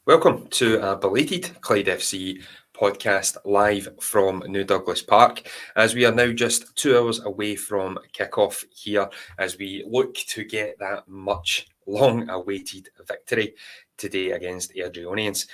Welcome to a belated Clyde FC podcast live from New Douglas Park, as we are now just 2 hours away from kick-off here as we look to get that much long-awaited victory today against Airdrieonians.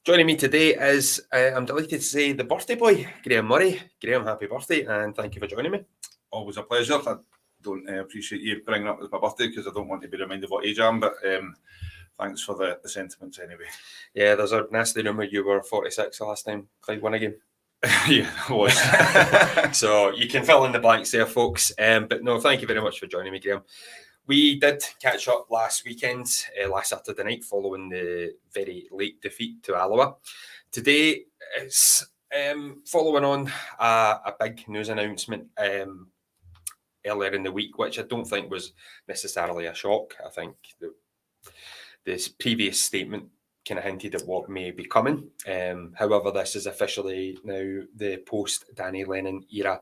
Joining me today is, I'm delighted to say, the birthday boy, Graham Murray. Graham, happy birthday and thank you for joining me. Always a pleasure. I don't appreciate you bringing up my birthday because I don't want to be reminded what age I am, but thanks for the sentiments anyway. Yeah, there's a nasty rumour you were 46 the last time Clyde won a game. Yeah, I was. So you can fill in the blanks there, folks. But no, thank you very much for joining me, Graham. We did catch up last weekend, last Saturday night, following the very late defeat to Alloa. Today is following on a big news announcement earlier in the week, which I don't think was necessarily a shock. I think this previous statement kind of hinted at what may be coming. However, this is officially now the post-Danny Lennon era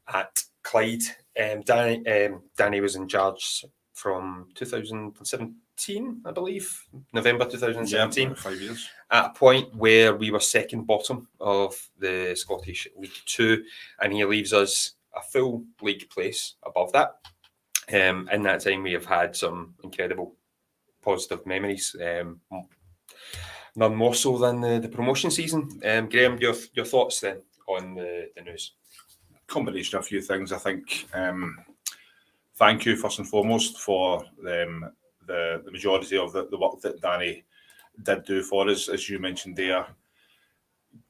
at Clyde. Danny was in charge from 2017, I believe, November 2017. Yeah, 5 years. At a point where we were second bottom of the Scottish League 2, and he leaves us a full league place above that. In that time, we have had some incredible positive memories, none more so than the promotion season. Graham, your thoughts then on the news? Combination of a few things, I think. Thank you first and foremost for the majority of the work that Danny did do for us, as you mentioned there.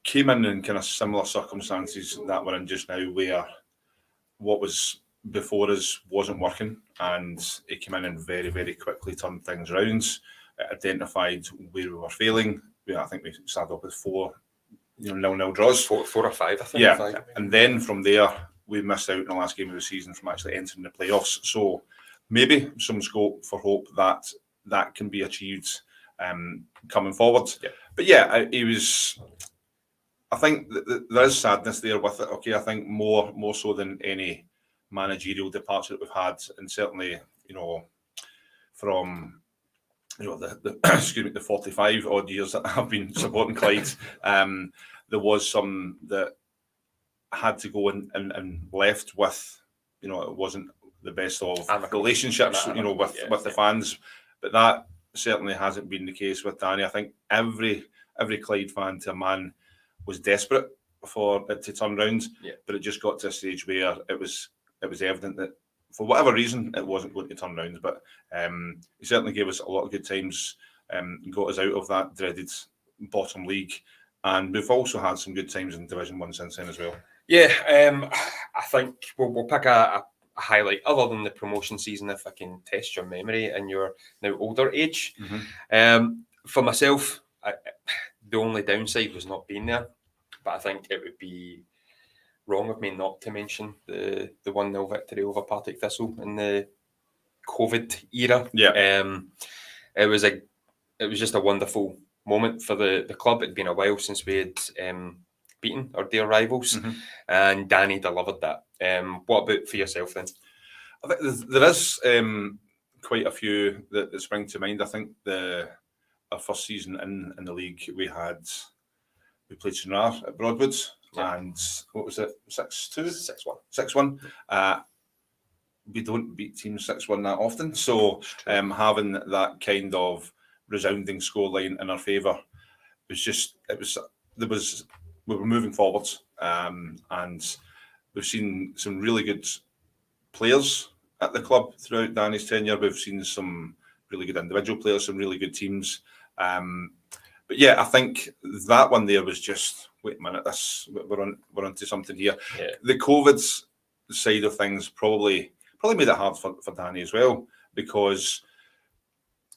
Came in kind of similar circumstances that we're in just now, where what was before us wasn't working, and he came in and very, very quickly turned things around, identified where we were failing. I think we started off with 4 0-0 draws. 4 or 5, I think. Yeah, 5. And then from there, we missed out in the last game of the season from actually entering the playoffs. So maybe some scope for hope that that can be achieved coming forward. Yeah. But yeah, he was... I think there is sadness there with it. Okay, I think more so than any managerial departure that we've had, and certainly, from the excuse me, the 45 odd years that I've been supporting Clyde, there was some that had to go and left with, it wasn't the best of relationships, with the fans, but that certainly hasn't been the case with Danny. I think every Clyde fan to a man was desperate for it to turn around, but it just got to a stage where it was evident that for whatever reason it wasn't going to turn around. But he certainly gave us a lot of good times, got us out of that dreaded bottom league, and we've also had some good times in Division 1 since then as well. Yeah, I think we'll pick a highlight other than the promotion season, if I can test your memory in your now older age. Mm-hmm. For myself, the only downside was not being there, but I think it would be wrong of me not to mention the 1-0 victory over Partick Thistle in the COVID era. Yeah. It was just a wonderful moment for the club. It'd been a while since we had beaten our dear rivals, Mm-hmm. and Danny delivered that. What about for yourself then? I think there is quite a few that spring to mind. I think our first season in the league, we played Stranraer at Broadwood, and what was it, 6-2? 6-1. 6-1. We don't beat teams 6-1 that often, so having that kind of resounding scoreline in our favour we were moving forwards, and we've seen some really good players at the club throughout Danny's tenure. We've seen some really good individual players, some really good teams. But yeah, I think that one there was just, wait a minute, we're onto something here. Yeah. The COVID side of things probably made it hard for Danny as well, because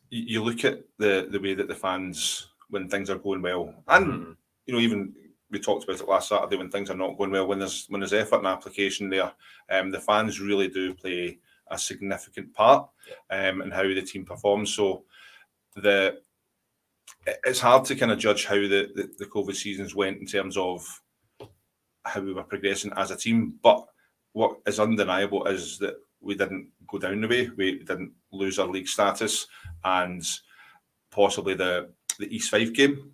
you look at the way that the fans, when things are going well, and even we talked about it last Saturday, when things are not going well, when there's effort and application there, the fans really do play a significant part in how the team performs. So it's hard to kind of judge how the COVID seasons went in terms of how we were progressing as a team. But what is undeniable is that we didn't go down the way. We didn't lose our league status, and possibly the the East Fife game,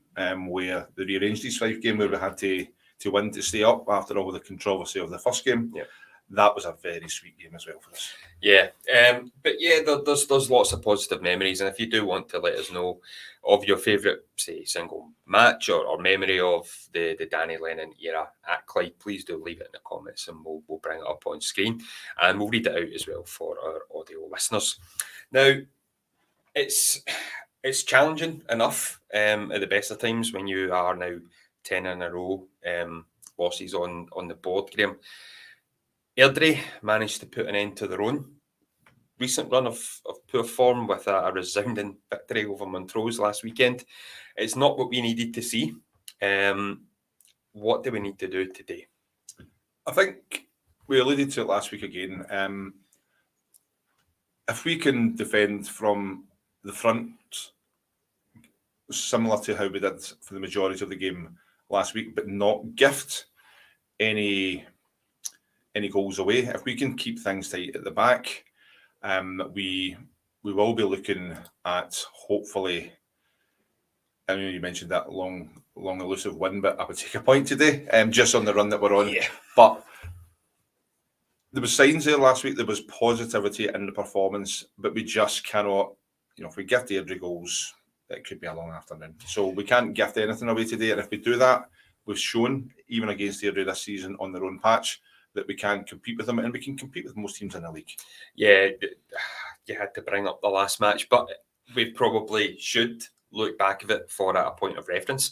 where the rearranged East Fife game, where we had to win to stay up after all the controversy of the first game. Yeah. That was a very sweet game as well for us. Yeah, but yeah, there's lots of positive memories, and if you do want to let us know of your favourite, say, single match or memory of the Danny Lennon era at Clyde, please do leave it in the comments, and we'll bring it up on screen, and we'll read it out as well for our audio listeners. Now, it's challenging enough at the best of times when you are now 10 in a row losses on the board, Graham. Airdrie managed to put an end to their own recent run of poor form with a resounding victory over Montrose last weekend. It's not what we needed to see. What do we need to do today? I think we alluded to it last week again. If we can defend from the front, similar to how we did for the majority of the game last week, but not gift any goals away. If we can keep things tight at the back, we will be looking at, hopefully, I know you mentioned that long elusive win, but I would take a point today, just on the run that we're on. Yeah. But there was signs there last week. There was positivity in the performance, but we just cannot, if we gift Airdrie goals, it could be a long afternoon. So we can't gift anything away today. And if we do that, we've shown, even against Airdrie this season on their own patch, that we can compete with them, and we can compete with most teams in the league. Yeah, you had to bring up the last match, but we probably should look back at it for a point of reference.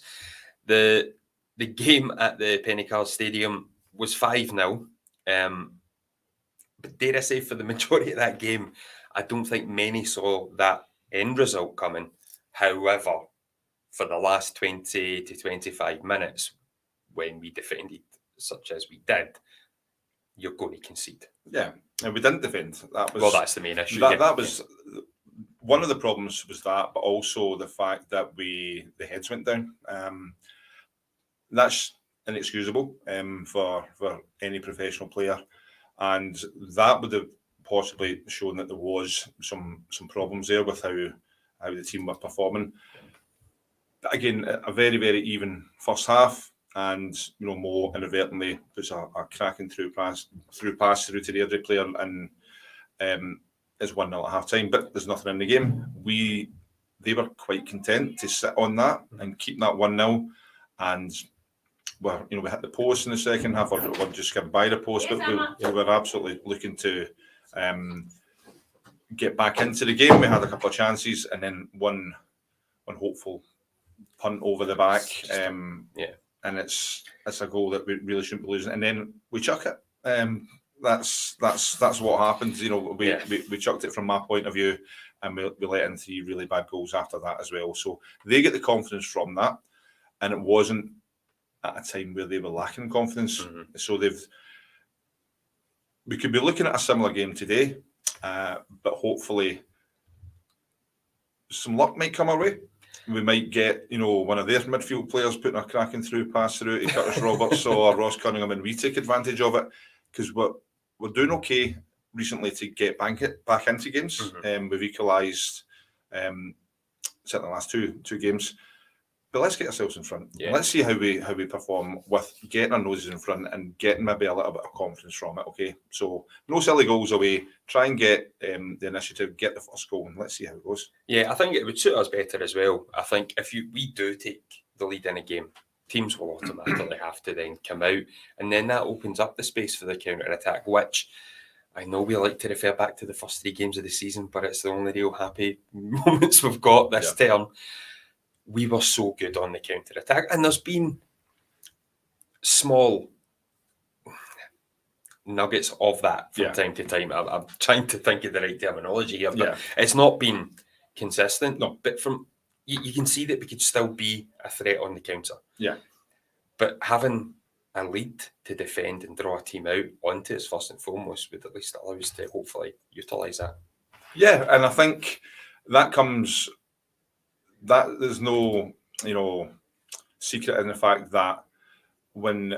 The game at the Pennycar Stadium was 5-0. But dare I say, for the majority of that game, I don't think many saw that end result coming. However, for the last 20 to 25 minutes, when we defended such as we did, you're going to concede. Yeah, and we didn't defend. That's the main issue. That was one of the problems, was that, but also the fact that the heads went down. That's inexcusable for any professional player, and that would have possibly shown that there was some problems there with how the team were performing. But again, a very, very even first half. And Mo inadvertently puts a cracking through pass through to the Airdrie player, and is 1-0 at half time. But there's nothing in the game. They were quite content to sit on that and keep that 1-0. And we hit the post in the second half, or just skimmed by the post. But we were absolutely looking to get back into the game. We had a couple of chances, and then one hopeful punt over the back. And it's a goal that we really shouldn't be losing, and then we chuck it. That's what happens. We chucked it from my point of view, and we let in 3 really bad goals after that as well. So they get the confidence from that, and it wasn't at a time where they were lacking confidence. Mm-hmm. So we could be looking at a similar game today, but hopefully some luck might come our way. We might get, one of their midfield players putting a cracking through pass through to Curtis Roberts or Ross Cunningham, and we take advantage of it, because we're doing okay recently to get back into games. Mm-hmm. We've equalised certainly the last two games, but let's get ourselves in front. Yeah. Let's see how we perform with getting our noses in front and getting maybe a little bit of confidence from it. Okay, so no silly goals away. Try and get the initiative, get the first goal, and let's see how it goes. Yeah, I think it would suit us better as well. I think if we do take the lead in a game, teams will automatically have to then come out, and then that opens up the space for the counter-attack, which I know we like to refer back to the first 3 games of the season, but it's the only real happy moments we've got this term. We were so good on the counter-attack, and there's been small nuggets of that from time to time. I'm trying to think of the right terminology here, but it's not been consistent. No, but from you can see that we could still be a threat on the counter. Yeah, but having a lead to defend and draw a team out onto us first and foremost would at least allow us to hopefully utilise that. Yeah, and I think that comes. That there's no, secret in the fact that when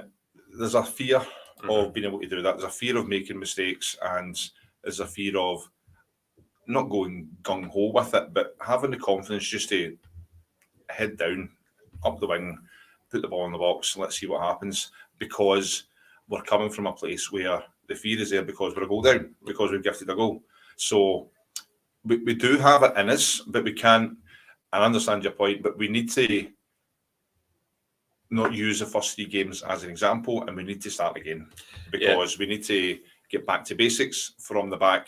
there's a fear of being able to do that, there's a fear of making mistakes, and there's a fear of not going gung-ho with it, but having the confidence just to head down, up the wing, put the ball in the box, and let's see what happens, because we're coming from a place where the fear is there because we're a goal down, because we've gifted a goal. So we do have it in us, but we can't, I understand your point, but we need to not use the first 3 games as an example, and we need to start again, because we need to get back to basics from the back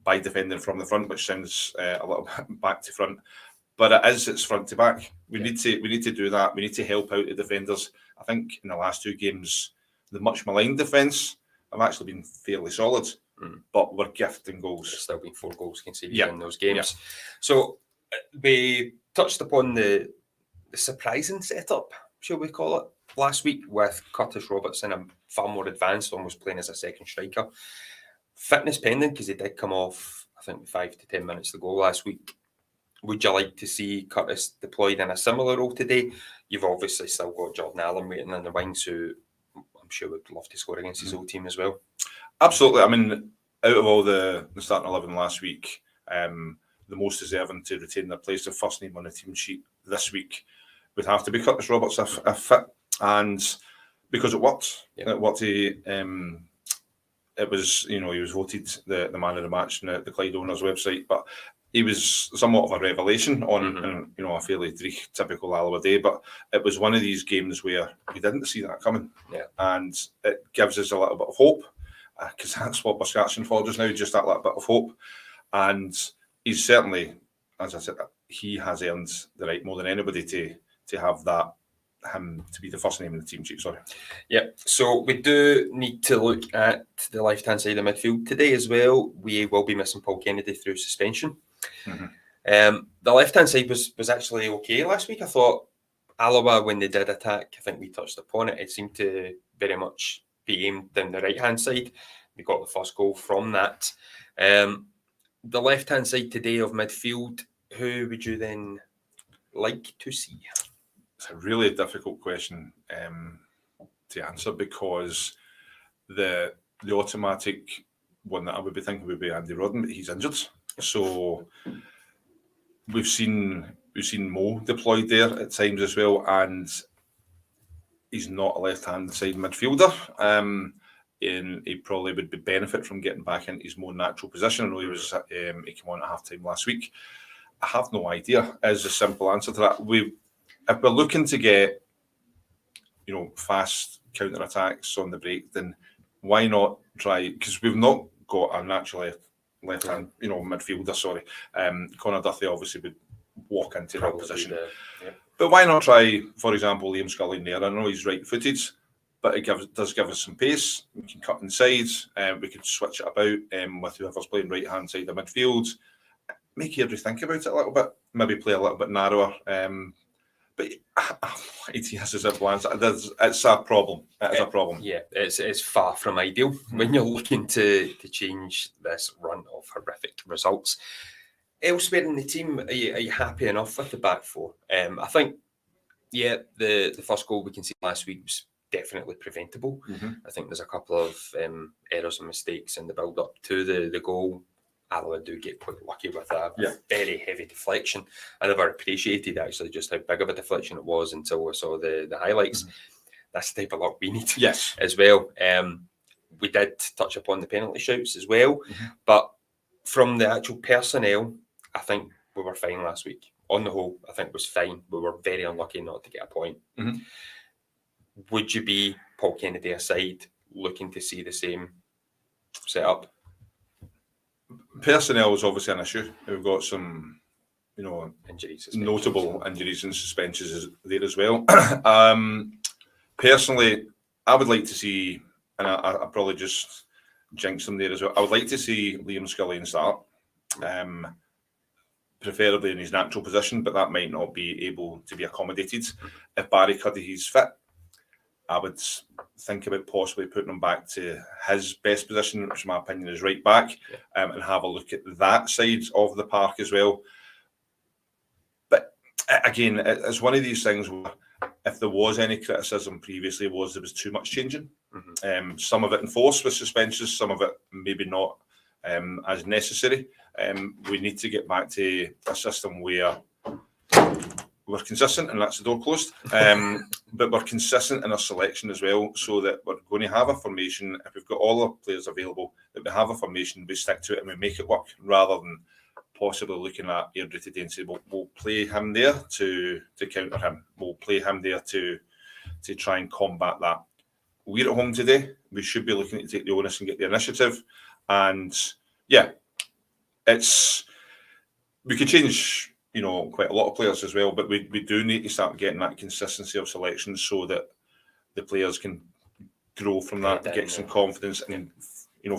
by defending from the front, which sounds a little bit back to front, but it's front to back. We need to do that. We need to help out the defenders. I think in the last 2 games, the much maligned defence have actually been fairly solid, but we're gifting goals. There's still been 4 goals conceded in those games. So we touched upon the surprising setup, shall we call it, last week, with Curtis Robertson and far more advanced, almost playing as a second striker. Fitness pending, because he did come off, I think, 5 to 10 minutes to go last week. Would you like to see Curtis deployed in a similar role today? You've obviously still got Jordan Allen waiting in the wings, who I'm sure would love to score against his old team as well. Absolutely. I mean, out of all the starting 11 last week, the most deserving to retain their place, the first name on the team sheet this week, would have to be Curtis Roberts if fit, and because it worked. It worked. It was, he was voted the man of the match on the Clyde owners website, but he was somewhat of a revelation on a fairly typical Alloa day. But it was one of these games where we didn't see that coming, and it gives us a little bit of hope, because that's what we're scratching for just now, just that little bit of hope. And he's certainly, as I said, he has earned the right more than anybody to have that, him to be the first name in the team sheet. So we do need to look at the left-hand side of midfield today as well. We will be missing Paul Kennedy through suspension. The left-hand side was actually okay last week. I thought Alloa, when they did attack, I think we touched upon it, it seemed to very much be aimed down the right-hand side. We got the first goal from that. The left-hand side today of midfield, who would you then like to see? It's a really difficult question to answer, because the automatic one that I would be thinking would be Andy Rodden, but he's injured. So we've seen Mo deployed there at times as well, and he's not a left-hand side midfielder. And he probably would benefit from getting back into his more natural position. I know he came on at half-time last week. I have no idea is the simple answer to that. If we're looking to get, fast counter-attacks on the break, then why not try, because we've not got a natural left-hand, midfielder, Connor Duthie obviously would walk into that position. But why not try, for example, Liam Scully in there? I know he's right-footed, but it does give us some pace. We can cut inside, we could switch it about with whoever's playing right-hand side of midfield. Make Airdrie think about it a little bit, maybe play a little bit narrower. But ideas is a balance. It's a problem. It is a problem. Yeah, it's far from ideal when you're looking to change this run of horrific results. Elsewhere in the team, are you happy enough with the back 4? I think, the first goal we can see last week was definitely preventable. I think there's a couple of errors and mistakes in the build-up to the goal. Alloa do get quite lucky with a very heavy deflection. I never appreciated actually just how big of a deflection it was until I saw the highlights. That's the type of luck we need as well. We did touch upon the penalty shouts as well, but from the actual personnel, I think we were fine last week. On the whole, I think it was fine. We were very unlucky not to get a point. Would you be, Paul Kennedy aside, looking to see the same setup? Personnel is obviously an issue. We've got some, injuries, notable injuries and suspensions there as well. Personally, I would like to see, and I probably just jinxed them there as well. I would like to see Liam Scully in start, preferably in his natural position, but that might not be able to be accommodated. If Barry Cuddy's fit, I would think about possibly putting him back to his best position, which in my opinion is right back, and have a look at that side of the park as well. But again, it's one of these things where if there was any criticism previously there was too much changing. Some of it enforced with suspensions, some of it maybe not as necessary. We need to get back to a system where we're consistent, and that's the door closed. But we're consistent in our selection as well, so that we're going to have a formation. If we've got all our players available, that we have a formation, we stick to it and we make it work, rather than possibly looking at Airdrie today and say, we'll play him there to counter him. We'll play him there to try and combat that. We're at home today. We should be looking to take the onus and get the initiative. And yeah, we could change, quite a lot of players as well, but we do need to start getting that consistency of selection so that the players can grow from that, get some confidence, and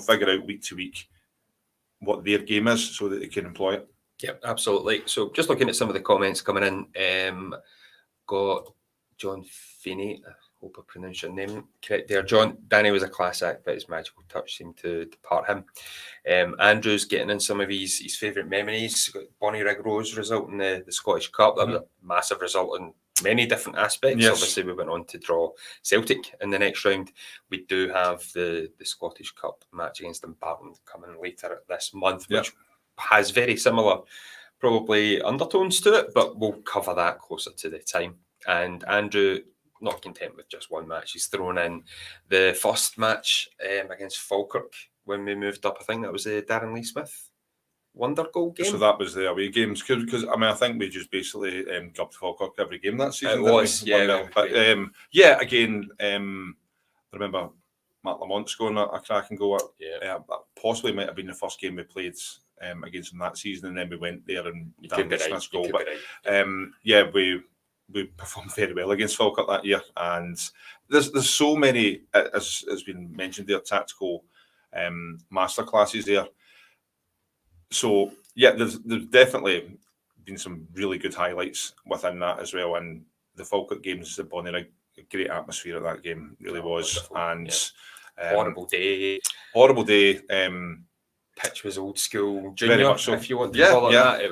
figure out week to week what their game is so that they can employ it. Yep, absolutely. So just looking at some of the comments coming in, got John Finney. I hope I pronounced your name correct there. Danny was a class act, but his magical touch seemed to depart him. Andrew's getting in some of his favourite memories. Got Bonnie Rigrose result in the Scottish Cup. That was a massive result in many different aspects. Yes. Obviously, we went on to draw Celtic in the next round. We do have the Scottish Cup match against Dumbarton coming later this month, which has very similar, probably, undertones to it, but we'll cover that closer to the time. And Andrew, not content with just one match, he's thrown in the first match against Falkirk when we moved up. I think that was the Darren Lee Smith wonder goal game. So that was the away games, because I think we just basically gubbed Falkirk every game that season. It was, yeah. But again, I remember Matt Lamont scoring a cracking goal. Possibly might have been the first game we played against them that season, and then we went there and Dan Smith's goal. But we performed very well against Falkirk that year, and there's so many, as has been mentioned there, tactical masterclasses there. So there's definitely been some really good highlights within that as well. And the Falkirk games, the Bonnie, a great atmosphere at that game, really was. Wonderful. And horrible day. Pitch was old school junior, very much so. If you want to call it that. It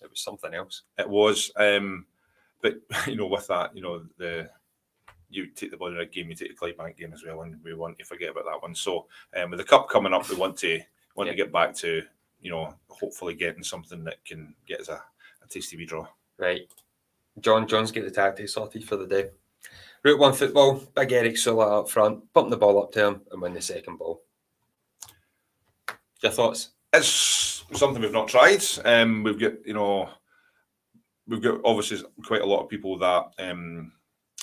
was something else. It was, but with that, you take the Bonnie game, you take the Clyde Bank game as well, and we want to forget about that one. So with the cup coming up, we want to get back to hopefully getting something that can get us a tasty wee draw. Right, John's get the tactics sorted for the day. Route 1 football, big Eric Sulla up front, pump the ball up to him and win the second ball. Your thoughts? It's something we've not tried. We've got obviously quite a lot of people that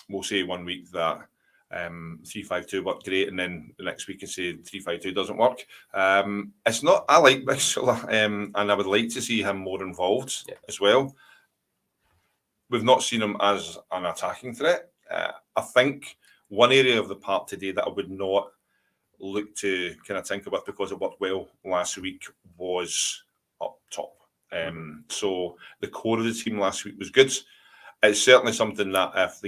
will say one week that 3-5-2 worked great, and then the next week and say 3-5-2 doesn't work. It's not. I like Big Sulla, and I would like to see him more involved as well. We've not seen him as an attacking threat. I think one area of the park today that I would not look to kind of tinker with, because it worked well last week, was up top. So the core of the team last week was good. It's certainly something that if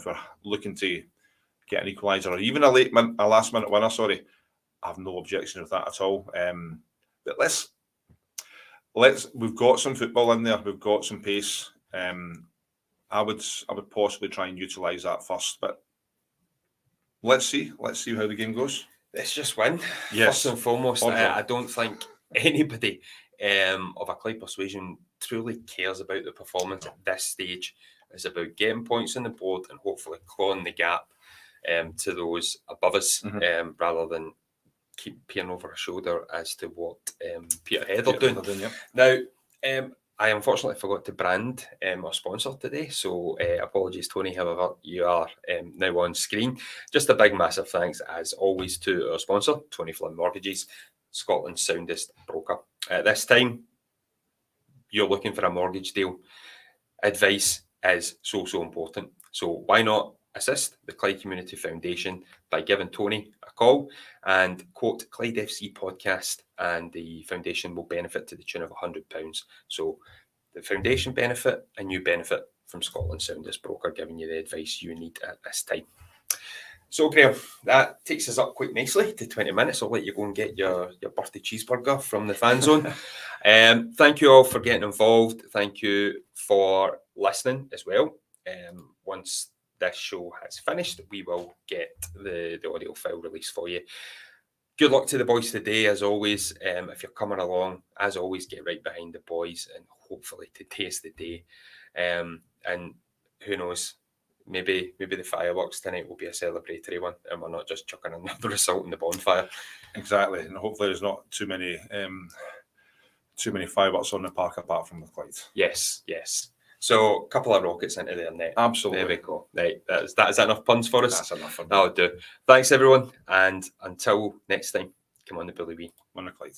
we're looking to get an equaliser or even a last minute winner, I have no objection with that at all. But we've got some football in there. We've got some pace. I would possibly try and utilise that first, but let's see how the game goes. Let's just win. Yes. First and foremost, I don't think anybody of a Clyde persuasion truly cares about the performance at this stage. It's about getting points on the board and hopefully clawing the gap to those above us, rather than keep peering over our shoulder as to what Peterhead are doing. Now, I unfortunately forgot to brand our sponsor today, so apologies, Tony. However, you are now on screen. Just a big, massive thanks, as always, to our sponsor, Tony Flynn Mortgages, Scotland's soundest broker. At this time, you're looking for a mortgage deal. Advice is so important. So why not assist the Clyde Community Foundation by giving Tony a call and quote Clyde FC podcast, and the foundation will benefit to the tune of £100. So the foundation benefit and you benefit from Scotland's soundest broker giving you the advice you need at this time. So Graham, that takes us up quite nicely to 20 minutes. I'll let you go and get your birthday cheeseburger from the fan zone. Thank you all for getting involved. Thank you for listening as well. Once this show has finished, we will get the audio file released for you. Good luck to the boys today, as always. If you're coming along, as always, get right behind the boys, and hopefully today is the day And who knows, maybe the fireworks tonight will be a celebratory one, and we're not just chucking another result in the bonfire. Exactly, and hopefully there's not too many fireworks on the park apart from the Clyde. Yes. So a couple of rockets into their net. Absolutely. There we go. Right, is that enough puns for us? That's enough for me. That'll do. Thanks everyone, and until next time, come on the Bully Wee. On the Clyde.